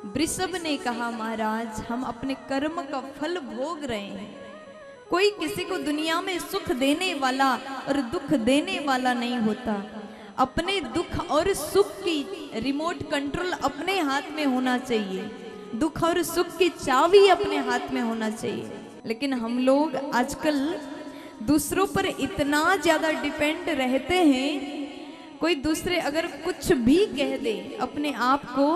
वृषभ ने कहा, महाराज हम अपने कर्म का फल भोग रहे हैं। कोई किसी को दुनिया में सुख देने वाला और दुख देने वाला नहीं होता। अपने दुख और सुख की रिमोट कंट्रोल अपने हाथ में होना चाहिए, दुख और सुख की चाबी अपने हाथ में होना चाहिए। लेकिन हम लोग आजकल दूसरों पर इतना ज्यादा डिपेंड रहते हैं, कोई दूसरे अगर कुछ भी कह दे अपने आप को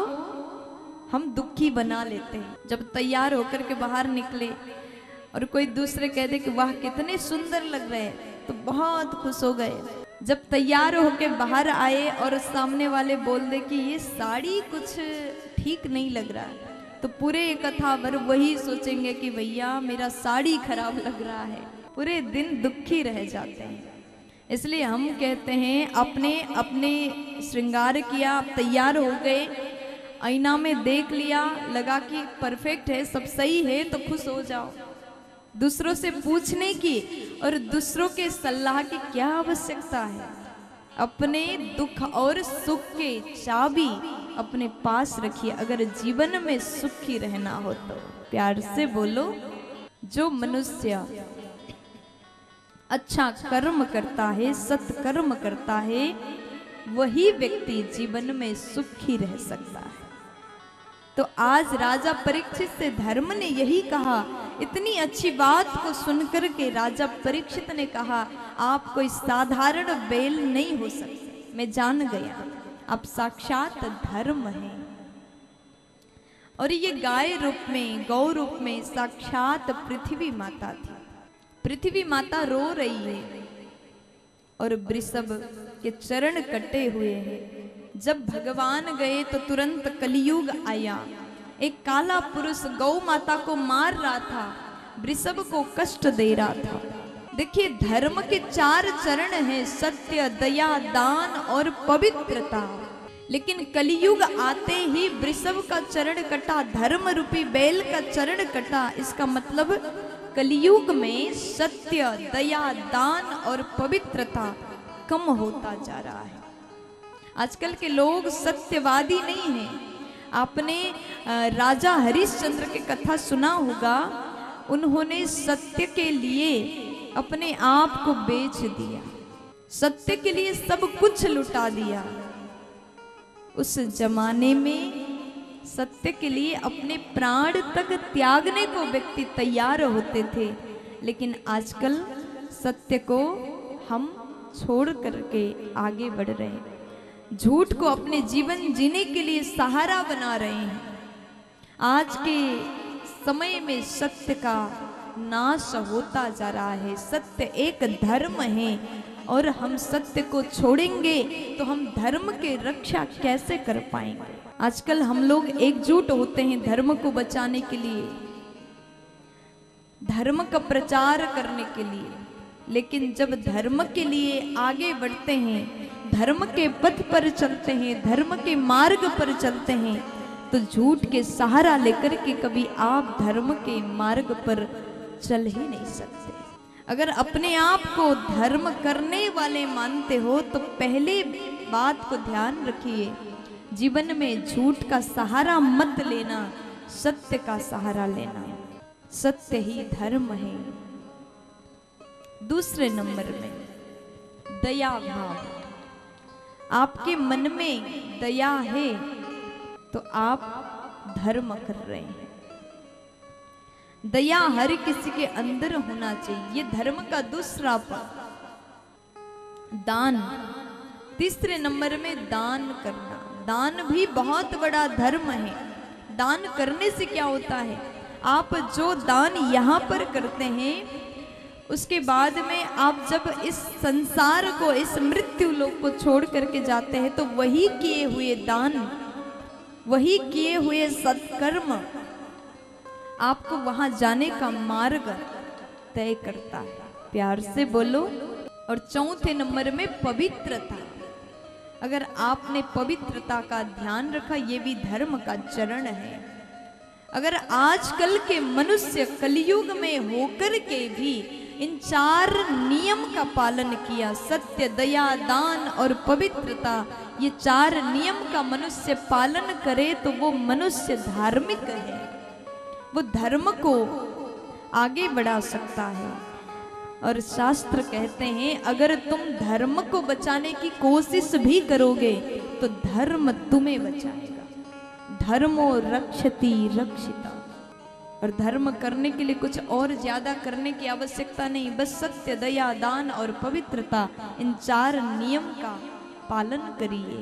हम दुखी बना लेते हैं। जब तैयार होकर के बाहर निकले और कोई दूसरे कह दे कि वाह कितने सुंदर लग रहे हैं, तो बहुत खुश हो गए। जब तैयार होकर बाहर आए और सामने वाले बोल दे कि ये साड़ी कुछ ठीक नहीं लग रहा है, तो पूरे कथा भर वही सोचेंगे कि भैया मेरा साड़ी खराब लग रहा है, पूरे दिन दुखी रह जाते हैं। इसलिए हम कहते हैं अपने अपने श्रृंगार किया, तैयार हो गए, आईना में देख लिया, लगा कि परफेक्ट है, सब सही है, तो खुश हो जाओ। दूसरों से पूछने की और दूसरों के सलाह की क्या आवश्यकता है। अपने दुख और सुख के चाबी अपने पास रखिए अगर जीवन में सुखी रहना हो तो। प्यार से बोलो, जो मनुष्य अच्छा कर्म करता है, सत्कर्म करता है, वही व्यक्ति जीवन में सुखी रह सकता है। तो आज राजा परीक्षित से धर्म ने यही कहा। इतनी अच्छी बात को सुनकर के राजा परीक्षित ने कहा, आप कोई साधारण बैल नहीं हो सकते, मैं जान गया आप साक्षात धर्म हैं। और ये गाय रूप में, गौ रूप में साक्षात पृथ्वी माता थी। पृथ्वी माता रो रही है और वृषभ के चरण कटे हुए हैं। जब भगवान गए तो तुरंत कलियुग आया। एक काला पुरुष गौ माता को मार रहा था, वृषभ को कष्ट दे रहा था। देखिए धर्म के 4 चरण हैं, सत्य, दया, दान और पवित्रता। लेकिन कलियुग आते ही वृषभ का चरण कटा, धर्म रूपी बैल का चरण कटा। इसका मतलब कलियुग में सत्य, दया, दान और पवित्रता कम होता जा रहा है। आजकल के लोग सत्यवादी नहीं हैं। आपने राजा हरिश्चंद्र की कथा सुना होगा, उन्होंने सत्य के लिए अपने आप को बेच दिया, सत्य के लिए सब कुछ लुटा दिया। उस जमाने में सत्य के लिए अपने प्राण तक त्यागने को व्यक्ति तैयार होते थे। लेकिन आजकल सत्य को हम छोड़ करके आगे बढ़ रहे हैं, झूठ को अपने जीवन जीने के लिए सहारा बना रहे हैं। आज के समय में सत्य का नाश होता जा रहा है। सत्य एक धर्म है और हम सत्य को छोड़ेंगे तो हम धर्म के रक्षा कैसे कर पाएंगे। आजकल हम लोग एकजुट होते हैं धर्म को बचाने के लिए, धर्म का प्रचार करने के लिए, लेकिन जब धर्म के लिए आगे बढ़ते हैं, धर्म के पथ पर चलते हैं, धर्म के मार्ग पर चलते हैं, तो झूठ के सहारा लेकर के कभी आप धर्म के मार्ग पर चल ही नहीं सकते। अगर अपने आप को धर्म करने वाले मानते हो तो पहले बात को ध्यान रखिए, जीवन में झूठ का सहारा मत लेना, सत्य का सहारा लेना। सत्य ही धर्म है। दूसरे नंबर में दया भाव। आपके मन में दया है तो आप धर्म कर रहे हैं। दया हर किसी के अंदर होना चाहिए, ये धर्म का दूसरा पद। दान, तीसरे नंबर में दान करना। दान भी बहुत बड़ा धर्म है। दान करने से क्या होता है, आप जो दान यहाँ पर करते हैं उसके बाद में आप जब इस संसार को, इस मृत्यु लोक को छोड़ करके जाते हैं तो वही किए हुए दान, वही किए हुए सत्कर्म आपको वहां जाने का मार्ग तय करता है। प्यार से बोलो। और चौथे नंबर में पवित्रता। अगर आपने पवित्रता का ध्यान रखा, ये भी धर्म का चरण है। अगर आजकल के मनुष्य कलयुग में होकर के भी इन 4 नियम का पालन किया, सत्य, दया, दान और पवित्रता, ये 4 नियम का मनुष्य पालन करे तो वो मनुष्य धार्मिक है, वो धर्म को आगे बढ़ा सकता है। और शास्त्र कहते हैं अगर तुम धर्म को बचाने की कोशिश भी करोगे तो धर्म तुम्हें बचाएगा। धर्मो रक्षति रक्षिता। और धर्म करने के लिए कुछ और ज्यादा करने की आवश्यकता नहीं, बस सत्य, दया, दान और पवित्रता, इन 4 नियम का पालन करिए।